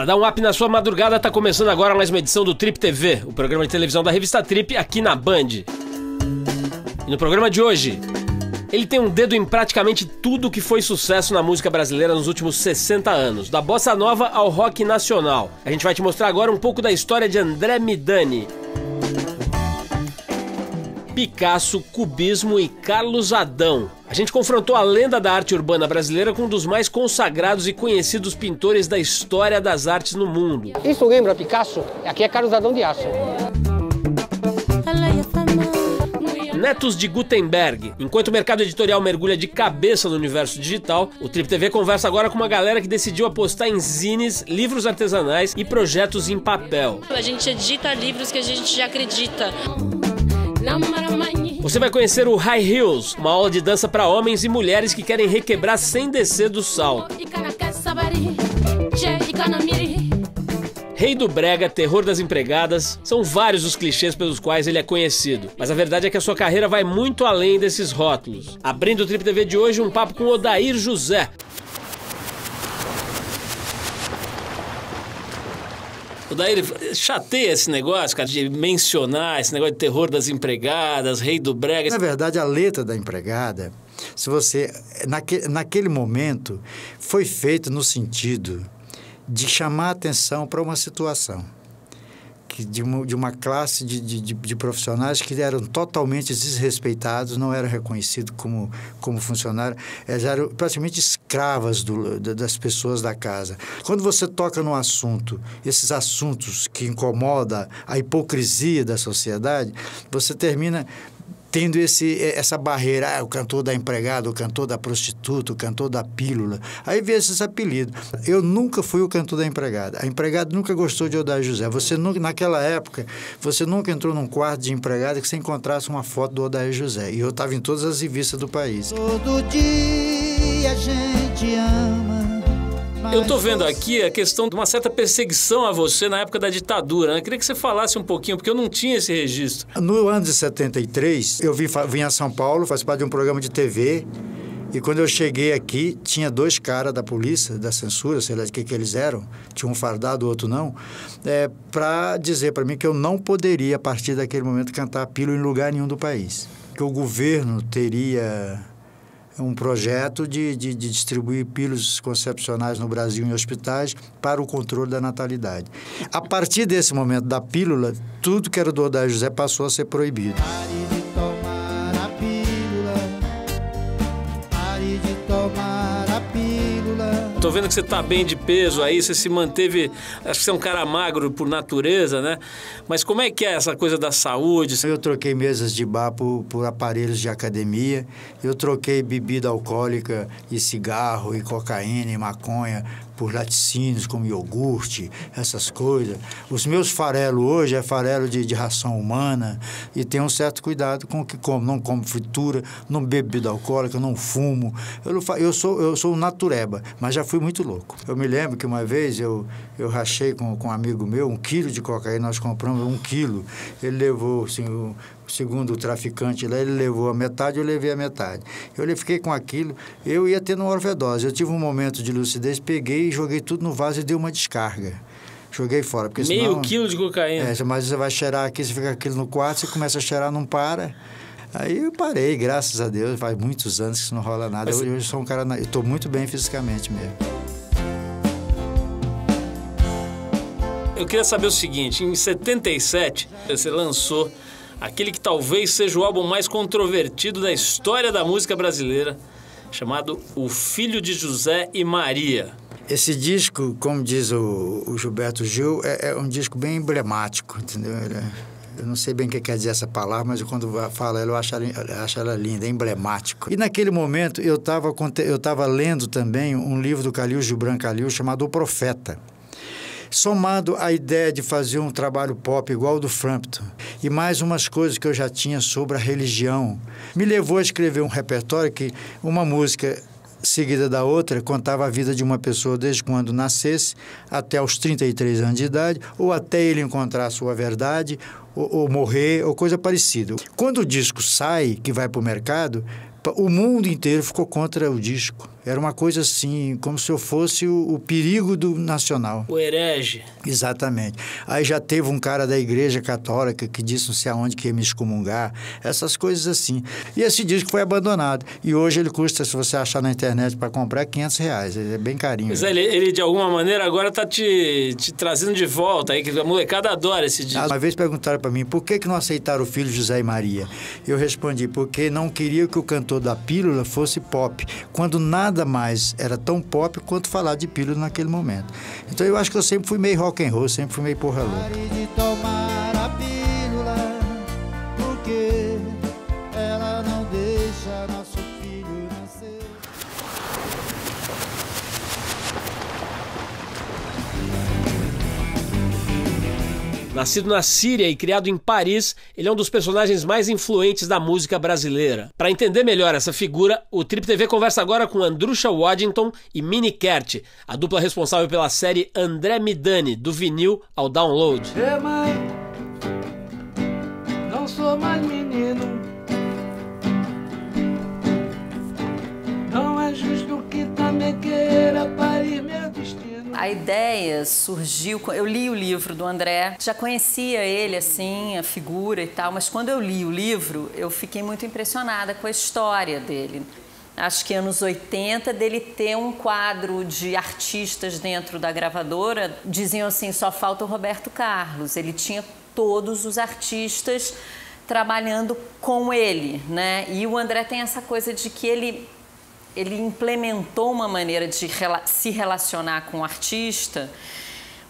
dar um up na sua madrugada, tá começando agora mais uma edição do Trip TV, o programa de televisão da revista Trip aqui na Band. E no programa de hoje, ele tem um dedo em praticamente tudo que foi sucesso na música brasileira nos últimos 60 anos, da bossa nova ao rock nacional. A gente vai te mostrar agora um pouco da história de André Midani, Picasso, Cubismo e Carlos Adão. A gente confrontou a lenda da arte urbana brasileira com um dos mais consagrados e conhecidos pintores da história das artes no mundo. Isso lembra Picasso? Aqui é Carlos Adão de Aço. Netos de Gutenberg. Enquanto o mercado editorial mergulha de cabeça no universo digital, o Trip TV conversa agora com uma galera que decidiu apostar em zines, livros artesanais e projetos em papel. A gente edita livros que a gente já acredita. Você vai conhecer o High Heels, uma aula de dança para homens e mulheres que querem requebrar sem descer do salto. Rei do brega, terror das empregadas, são vários os clichês pelos quais ele é conhecido. Mas a verdade é que a sua carreira vai muito além desses rótulos. Abrindo o Trip TV de hoje, um papo com Odair José. Odair, chateia esse negócio, cara, de mencionar esse negócio de terror das empregadas, rei do brega. Na verdade, a letra da empregada, se você, naquele momento, foi feita no sentido de chamar a atenção para uma situação de uma classe de profissionais que eram totalmente desrespeitados, não eram reconhecidos como funcionários, eles eram praticamente escravas das pessoas da casa. Quando você toca num assunto, esses assuntos que incomodam a hipocrisia da sociedade, você termina tendo essa barreira, o cantor da empregada, o cantor da prostituta, o cantor da pílula. Aí vem esses apelidos. Eu nunca fui o cantor da empregada. A empregada nunca gostou de Odair José. Naquela época, você nunca entrou num quarto de empregada que você encontrasse uma foto do Odair José. E eu estava em todas as revistas do país. Todo dia a gente ama. Eu tô vendo aqui a questão de uma certa perseguição a você na época da ditadura, né? Eu queria que você falasse um pouquinho, porque eu não tinha esse registro. No ano de 73, eu vim a São Paulo, participar de um programa de TV, e quando eu cheguei aqui, tinha dois caras da polícia, da censura, sei lá de que eles eram, tinha um fardado, o outro não, para dizer para mim que eu não poderia, a partir daquele momento, cantar pílula em lugar nenhum do país. Que o governo teria um projeto de distribuir pílulas concepcionais no Brasil em hospitais para o controle da natalidade. A partir desse momento da pílula, tudo que era do Odair José passou a ser proibido. Pare de tomar a pílula, pare de tomar a pílula. Tô vendo que você tá bem de peso aí, você se manteve, acho que você é um cara magro por natureza, né? Mas como é que é essa coisa da saúde? Eu troquei mesas de bar por aparelhos de academia, eu troquei bebida alcoólica e cigarro e cocaína e maconha por laticínios como iogurte, essas coisas. Os meus farelos hoje é farelo de ração humana e tenho um certo cuidado com o que como. Não como fritura, não bebo bebida alcoólica, não fumo. Eu sou um natureba, mas já fui muito louco. Eu me lembro que uma vez eu rachei com um amigo meu 1 quilo de cocaína, nós compramos 1 quilo. Ele levou, assim, segundo o traficante lá, ele levou a metade, eu levei a metade. Eu fiquei com aquilo, eu ia tendo uma overdose. Eu tive um momento de lucidez, peguei e joguei tudo no vaso e dei uma descarga. Joguei fora, porque senão... Meio quilo de cocaína. Mas você vai cheirar aqui, você fica aquilo no quarto, você começa a cheirar, não para. Aí eu parei, graças a Deus, faz muitos anos que isso não rola nada. Hoje eu sou um cara... Eu estou muito bem fisicamente mesmo. Eu queria saber o seguinte, em 77, você lançou aquele que talvez seja o álbum mais controvertido da história da música brasileira, chamado O Filho de José e Maria. Esse disco, como diz o Gilberto Gil, é um disco bem emblemático, entendeu? Eu não sei bem o que quer dizer essa palavra, mas quando falo ela, eu acho ela linda, é emblemático. E naquele momento eu estava lendo também um livro do Khalil Gibran Khalil chamado O Profeta. Somado à ideia de fazer um trabalho pop igual ao do Frampton e mais umas coisas que eu já tinha sobre a religião, me levou a escrever um repertório que uma música seguida da outra contava a vida de uma pessoa desde quando nascesse até os 33 anos de idade, ou até ele encontrar a sua verdade, ou morrer, ou coisa parecida. Quando o disco sai, que vai para o mercado, o mundo inteiro ficou contra o disco. Era uma coisa assim, como se eu fosse o perigo do nacional. O herege. Exatamente. Aí já teve um cara da Igreja Católica que disse não sei aonde que ia me excomungar, essas coisas assim. E esse disco foi abandonado. E hoje ele custa, se você achar na internet para comprar, R$500. Ele é bem carinho. Mas ele de alguma maneira agora tá te trazendo de volta aí, que a molecada adora esse disco. Uma vez perguntaram para mim, por que não aceitaram o filho José e Maria? Eu respondi, porque não queria que o cantor da Pílula fosse pop, quando nada mais era tão pop quanto falar de Pílula naquele momento. Então eu acho que eu sempre fui meio rock and roll, sempre fui meio porra louca. Pare de tomar a pílula, porque ela não deixa nosso filho nascer. Nascido na Síria e criado em Paris, ele é um dos personagens mais influentes da música brasileira. Para entender melhor essa figura, o Trip TV conversa agora com Andrusha Waddington e Mini Kert, a dupla responsável pela série André Midani, do vinil ao download. Ei, mãe, não sou mais menino. Não é justo que também queira parir meu destino. A ideia surgiu... Eu li o livro do André, já conhecia ele, assim, a figura e tal, mas quando eu li o livro, eu fiquei muito impressionada com a história dele. Acho que anos 80, dele ter um quadro de artistas dentro da gravadora, diziam assim, só falta o Roberto Carlos. Ele tinha todos os artistas trabalhando com ele, né? E o André tem essa coisa de que ele implementou uma maneira de se relacionar com o artista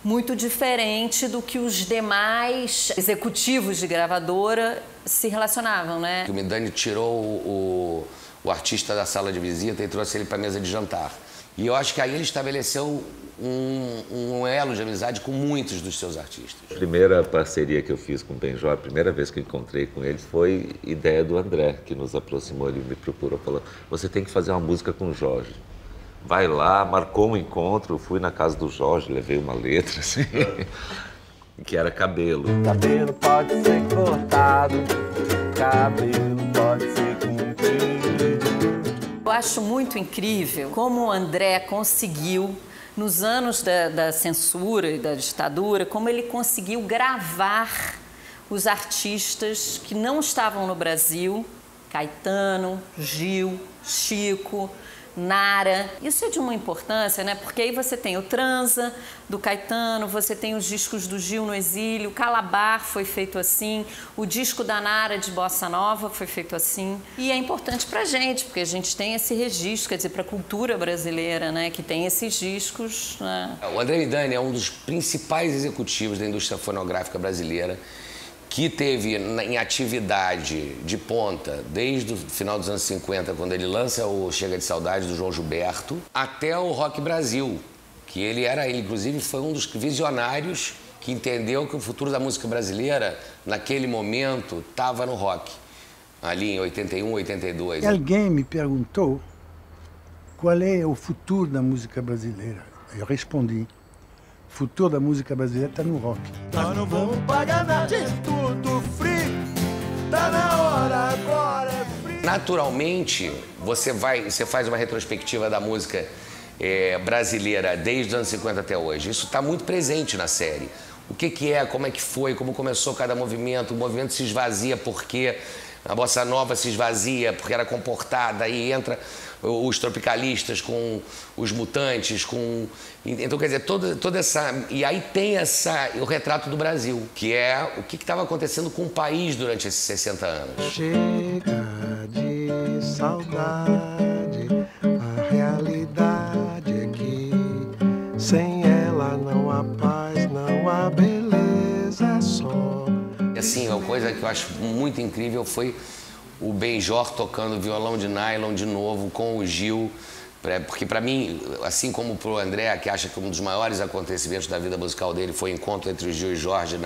muito diferente do que os demais executivos de gravadora se relacionavam, né? O Midani tirou o artista da sala de visita e trouxe ele para a mesa de jantar. E eu acho que aí ele estabeleceu um elo de amizade com muitos dos seus artistas. A primeira parceria que eu fiz com o Benjor, a primeira vez que eu encontrei com ele, foi ideia do André, que nos aproximou. Ele me procurou, falou, você tem que fazer uma música com o Jorge. Vai lá, marcou um encontro, fui na casa do Jorge, levei uma letra, assim, que era Cabelo. Cabelo pode ser cortado, cabelo pode ser comprido. Eu acho muito incrível como o André conseguiu, nos anos da censura e da ditadura, como ele conseguiu gravar os artistas que não estavam no Brasil, Caetano, Gil, Chico, Nara. Isso é de uma importância, né? Porque aí você tem o Transa, do Caetano, você tem os discos do Gil no exílio, Calabar foi feito assim, o disco da Nara de Bossa Nova foi feito assim. E é importante pra gente, porque a gente tem esse registro, quer dizer, pra cultura brasileira, né? Que tem esses discos, né? O André Midani é um dos principais executivos da indústria fonográfica brasileira, que teve em atividade de ponta desde o final dos anos 50, quando ele lança o Chega de Saudade, do João Gilberto, até o Rock Brasil, que ele inclusive foi um dos visionários que entendeu que o futuro da música brasileira, naquele momento, estava no rock, ali em 81, 82. Alguém me perguntou qual é o futuro da música brasileira. Eu respondi, o futuro da música brasileira está no rock. Nós não vamos pagar nada, tudo free. Tá na hora, agora é free. Naturalmente, você faz uma retrospectiva da música brasileira desde os anos 50 até hoje. Isso está muito presente na série. O que é, como é que foi, como começou cada movimento. O movimento se esvazia porque a bossa nova se esvazia, porque era comportada, aí entra os tropicalistas com os mutantes, então, quer dizer, toda essa... E aí tem o retrato do Brasil, que é o que estava acontecendo com o país durante esses 60 anos. Chega de saudade, a realidade é que sem ela não há paz, não há beleza só. E assim, uma coisa que eu acho muito incrível foi o Benjor tocando violão de nylon de novo com o Gil, porque para mim, assim como para o André, que acha que um dos maiores acontecimentos da vida musical dele foi o encontro entre o Gil e Jorge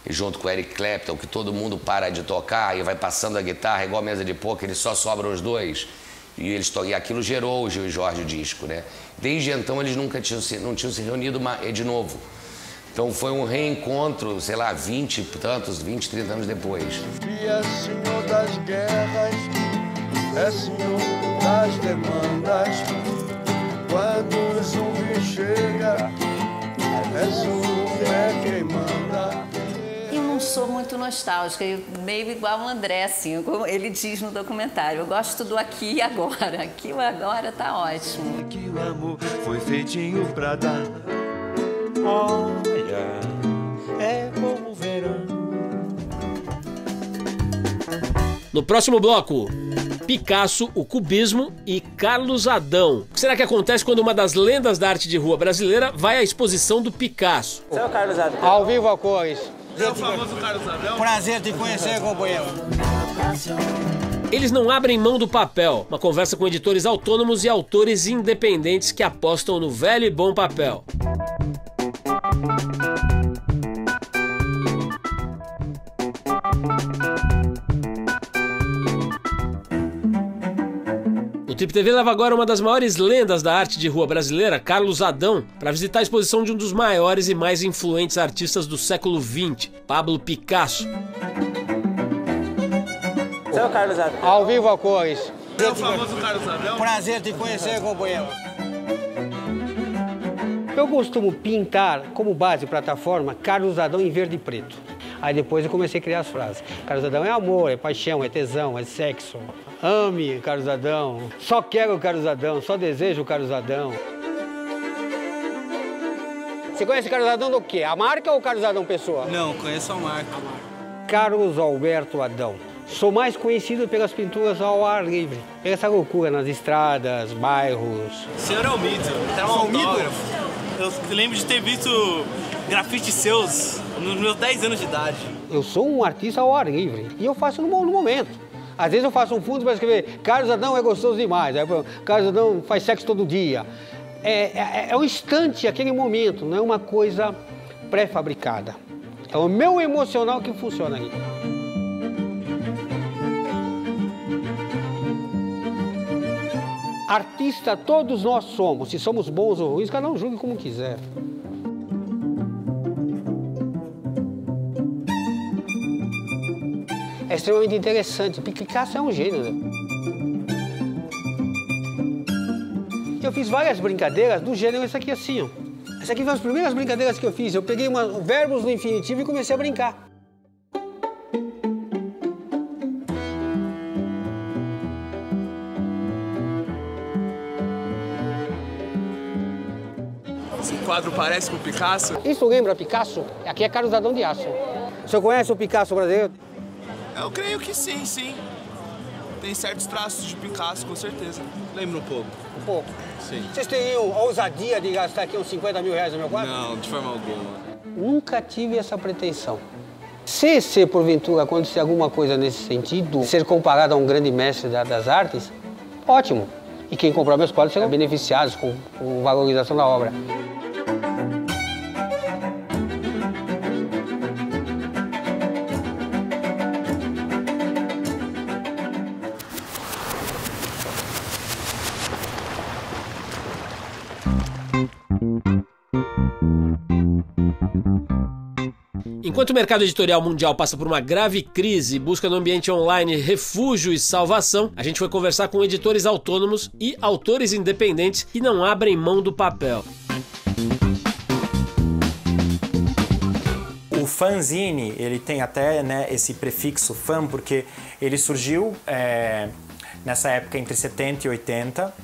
junto com o Eric Clapton, que todo mundo para de tocar e vai passando a guitarra igual a mesa de pôquer, eles só sobram os dois. E aquilo gerou o Gil e Jorge o disco, né? Desde então eles não tinham se reunido de novo. Então foi um reencontro, sei lá, 20, 30 anos depois. E é senhor das guerras, é senhor das demandas. Quando o zumbi chega, é zumbi quem manda. Eu não sou muito nostálgica, meio igual o André, assim, como ele diz no documentário. Eu gosto do aqui e agora. Aqui e agora tá ótimo. Que o amor foi feitinho pra dar. Olha, é como o verão. No próximo bloco, Picasso, o cubismo e Carlos Adão. O que será que acontece quando uma das lendas da arte de rua brasileira vai à exposição do Picasso? Você é o Carlos Adão? Ao vivo a cores. É o famoso Carlos Adão? Prazer te conhecer, companheiro. Eles não abrem mão do papel. Uma conversa com editores autônomos e autores independentes que apostam no velho e bom papel. O Trip TV leva agora uma das maiores lendas da arte de rua brasileira, Carlos Adão, para visitar a exposição de um dos maiores e mais influentes artistas do século XX, Pablo Picasso. Você é o Carlos Adão? Ao vivo a cores. É o famoso Carlos Adão? Prazer te conhecer, companheiro. Eu costumo pintar como base, plataforma, Carlos Adão em verde e preto. Aí depois eu comecei a criar as frases. Carlos Adão é amor, é paixão, é tesão, é sexo. Ame Carlos Adão, só quero o Carlos Adão, só desejo o Carlos Adão. Você conhece Carlos Adão do quê? A marca ou Carlos Adão pessoa? Não, conheço a marca. Carlos Alberto Adão. Sou mais conhecido pelas pinturas ao ar livre. Essa loucura nas estradas, bairros. O senhor é um mito, é um autógrafo. Eu lembro de ter visto grafites seus nos meus 10 anos de idade. Eu sou um artista ao ar livre e eu faço no momento. Às vezes eu faço um fundo para escrever Carlos Adão é gostoso demais, aí, Carlos Adão faz sexo todo dia. É um instante, aquele momento, não é uma coisa pré-fabricada. É o meu emocional que funciona aí. Artista todos nós somos, se somos bons ou ruins, cada um julgue como quiser. É extremamente interessante. Picasso é um gênio, né? Eu fiz várias brincadeiras do gênero essa aqui assim, ó. Essa aqui foi as primeiras brincadeiras que eu fiz. Eu peguei verbos no infinitivo e comecei a brincar. Esse quadro parece com o Picasso? Isso lembra Picasso? Aqui é Carlos Adão de Aço. O senhor conhece o Picasso brasileiro? Eu creio que sim, sim. Tem certos traços de Picasso, com certeza. Lembra um pouco? Um pouco? Sim. Vocês teriam ousadia de gastar aqui uns 50 mil reais no meu quadro? Não, de forma alguma. Nunca tive essa pretensão. Se porventura acontecer alguma coisa nesse sentido, ser comparado a um grande mestre das artes, ótimo. E quem comprar meus quadros serão beneficiados com valorização da obra. Enquanto o mercado editorial mundial passa por uma grave crise e busca no ambiente online refúgio e salvação, a gente foi conversar com editores autônomos e autores independentes que não abrem mão do papel. O fanzine, ele tem até, né, esse prefixo fan, porque ele surgiu nessa época entre 70 e 80,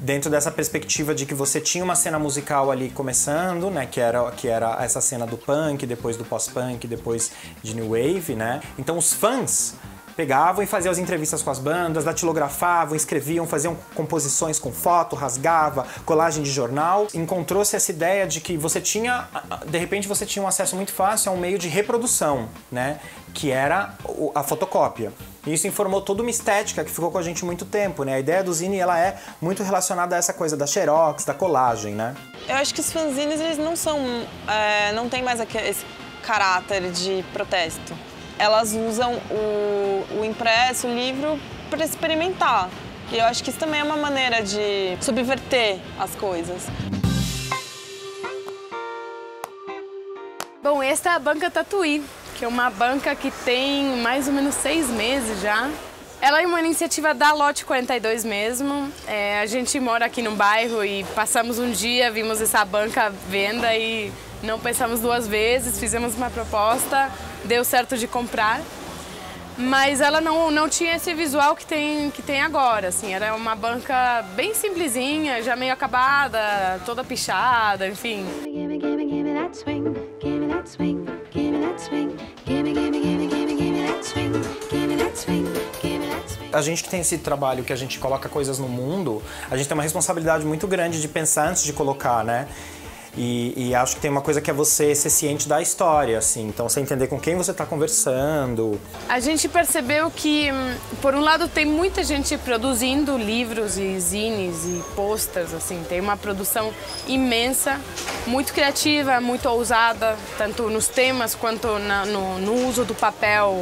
dentro dessa perspectiva de que você tinha uma cena musical ali começando, né, que era essa cena do punk, depois do pós-punk, depois de new wave, né? Então os fãs pegavam e faziam as entrevistas com as bandas, datilografavam, escreviam, faziam composições com foto, rasgava, colagem de jornal. Encontrou-se essa ideia de que você tinha, de repente você tinha um acesso muito fácil a um meio de reprodução, né, que era a fotocópia. E isso informou toda uma estética que ficou com a gente muito tempo, né? A ideia do zine, ela é muito relacionada a essa coisa da xerox, da colagem, né? Eu acho que os fanzines, eles não são, não tem mais esse caráter de protesto. Elas usam o impresso, o livro, para experimentar. E eu acho que isso também é uma maneira de subverter as coisas. Bom, esta é a Banca Tatuí, que é uma banca que tem mais ou menos 6 meses já. Ela é uma iniciativa da Lote 42 mesmo. A gente mora aqui no bairro e passamos um dia, vimos essa banca à venda e não pensamos duas vezes, fizemos uma proposta, deu certo de comprar. Mas ela não tinha esse visual que tem agora, assim. Era uma banca bem simplesinha, já meio acabada, toda pichada, enfim. A gente que tem esse trabalho que a gente coloca coisas no mundo, a gente tem uma responsabilidade muito grande de pensar antes de colocar, né? E acho que tem uma coisa que é você ser ciente da história, assim. Então, você entender com quem você está conversando. A gente percebeu que, por um lado, tem muita gente produzindo livros e zines e posters, assim. Tem uma produção imensa, muito criativa, muito ousada, tanto nos temas quanto no uso do papel,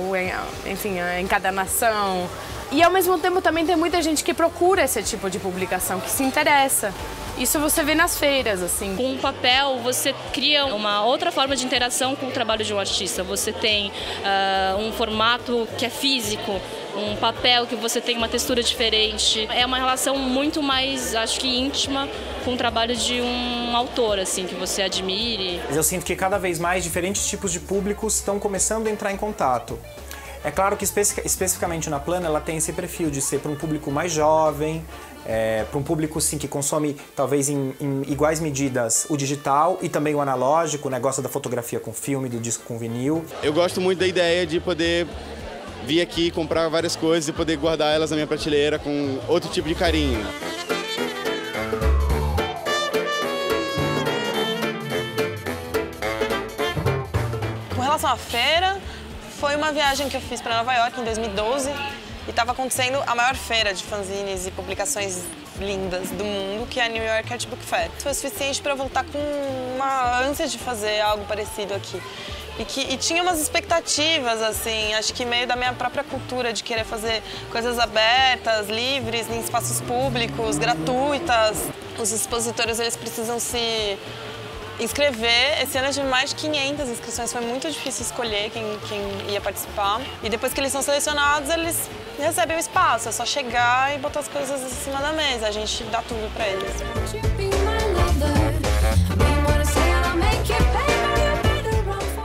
enfim, a encadernação. E, ao mesmo tempo, também tem muita gente que procura esse tipo de publicação, que se interessa. Isso você vê nas feiras, assim. Com o papel, você cria uma outra forma de interação com o trabalho de um artista. Você tem um formato que é físico, um papel que você tem uma textura diferente. É uma relação muito mais, acho que íntima, com o trabalho de um autor, assim, que você admire. Eu sinto que cada vez mais diferentes tipos de públicos estão começando a entrar em contato. É claro que especificamente na Plana ela tem esse perfil de ser para um público mais jovem, para um público sim, que consome talvez em iguais medidas o digital e também o analógico, né? Gosta da fotografia com filme, do disco com vinil. Eu gosto muito da ideia de poder vir aqui, comprar várias coisas e poder guardar elas na minha prateleira com outro tipo de carinho. Com relação à feira, foi uma viagem que eu fiz para Nova York em 2012 e estava acontecendo a maior feira de fanzines e publicações lindas do mundo, que é a New York Art Book Fair. Foi suficiente para eu voltar com uma ânsia de fazer algo parecido aqui. E tinha umas expectativas, assim, acho que meio da minha própria cultura de querer fazer coisas abertas, livres, em espaços públicos, gratuitas. Os expositores, eles precisam se inscrever. Esse ano eu tive mais de 500 inscrições, foi muito difícil escolher quem ia participar. E depois que eles são selecionados, eles recebem o espaço, é só chegar e botar as coisas em cima da mesa, a gente dá tudo pra eles.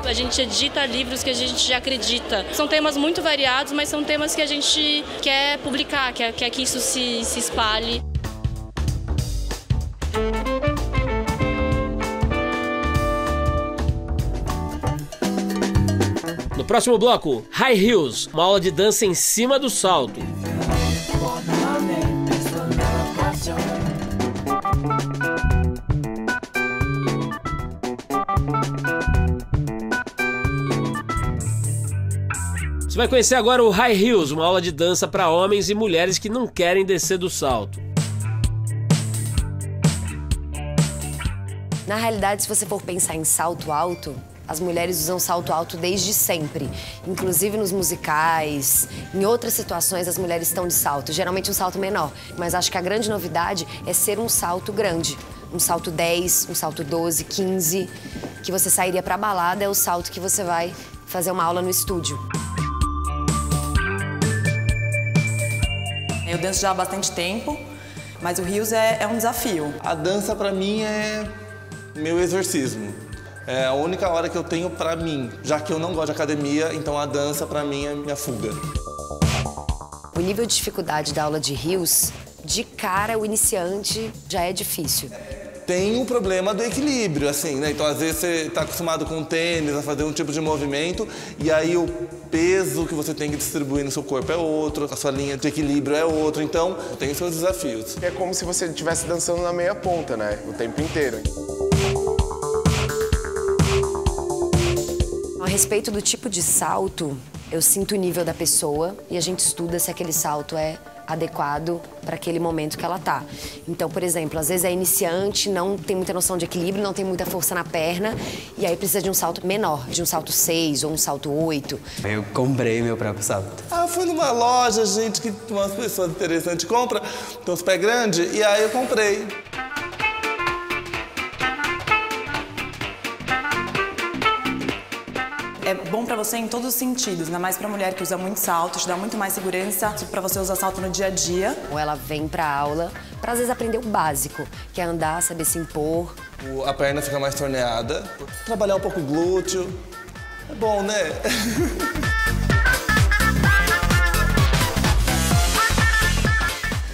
A gente edita livros que a gente já acredita. São temas muito variados, mas são temas que a gente quer publicar, quer que isso se espalhe. No próximo bloco, High Heels, uma aula de dança em cima do salto. Você vai conhecer agora o High Heels, uma aula de dança para homens e mulheres que não querem descer do salto. Na realidade, se você for pensar em salto alto, as mulheres usam salto alto desde sempre. Inclusive nos musicais, em outras situações as mulheres estão de salto. Geralmente um salto menor, mas acho que a grande novidade é ser um salto grande. Um salto 10, um salto 12, 15, que você sairia pra balada, é o salto que você vai fazer uma aula no estúdio. Eu danço já há bastante tempo, mas o Heels é um desafio. A dança pra mim é meu exorcismo. É a única hora que eu tenho pra mim, já que eu não gosto de academia, então a dança pra mim é minha fuga. O nível de dificuldade da aula de Heels, de cara o iniciante já é difícil. Tem um problema do equilíbrio, assim, né? Então às vezes você tá acostumado com o tênis a fazer um tipo de movimento e aí o peso que você tem que distribuir no seu corpo é outro, a sua linha de equilíbrio é outro, então tem os seus desafios. É como se você estivesse dançando na meia ponta, né? O tempo inteiro. A respeito do tipo de salto, eu sinto o nível da pessoa e a gente estuda se aquele salto é adequado para aquele momento que ela tá. Então, por exemplo, às vezes é iniciante, não tem muita noção de equilíbrio, não tem muita força na perna e aí precisa de um salto menor, de um salto 6 ou um salto 8. Eu comprei meu próprio salto. Fui numa loja, gente, que umas pessoas interessantes compram, tem uns pés grandes, e aí eu comprei. é bom pra você em todos os sentidos, ainda mais pra mulher que usa muito salto, te dá muito mais segurança pra você usar salto no dia a dia. Ou ela vem pra aula pra às vezes aprender o básico, que é andar, saber se impor. A perna fica mais torneada, trabalhar um pouco o glúteo, é bom, né?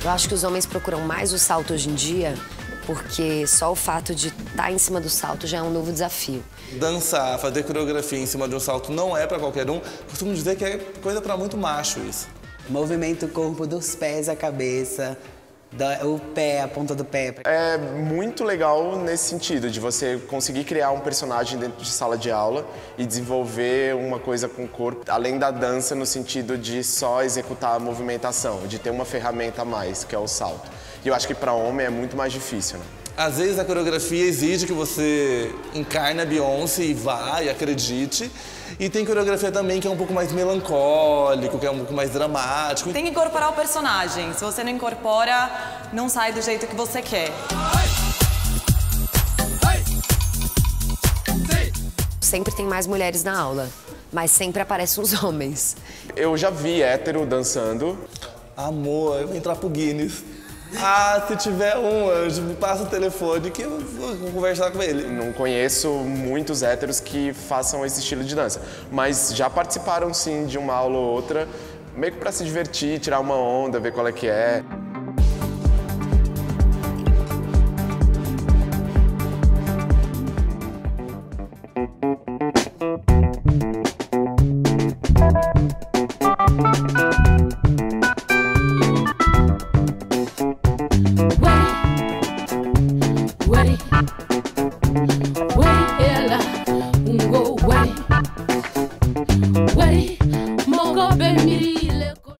Eu acho que os homens procuram mais o salto hoje em dia, porque só o fato de estar em cima do salto já é um novo desafio. Dançar, fazer coreografia em cima de um salto não é pra qualquer um. Costumo dizer que é coisa pra muito macho isso. Movimenta o corpo dos pés à cabeça, o pé, a ponta do pé. É muito legal nesse sentido, de você conseguir criar um personagem dentro de sala de aula e desenvolver uma coisa com o corpo, além da dança no sentido de só executar a movimentação, de ter uma ferramenta a mais, que é o salto. E eu acho que para homem é muito mais difícil, né? Às vezes a coreografia exige que você encarne a Beyoncé e vá e acredite. E tem coreografia também que é um pouco mais melancólico, que é um pouco mais dramático. Tem que incorporar o personagem. Se você não incorpora, não sai do jeito que você quer. Sempre tem mais mulheres na aula, mas sempre aparecem os homens. Eu já vi hétero dançando. Amor, eu vou entrar pro Guinness. Ah, se tiver um anjo, me passa o telefone que eu vou conversar com ele. Não conheço muitos héteros que façam esse estilo de dança, mas já participaram sim de uma aula ou outra, meio que pra se divertir, tirar uma onda, ver qual é que é. Mogo be miri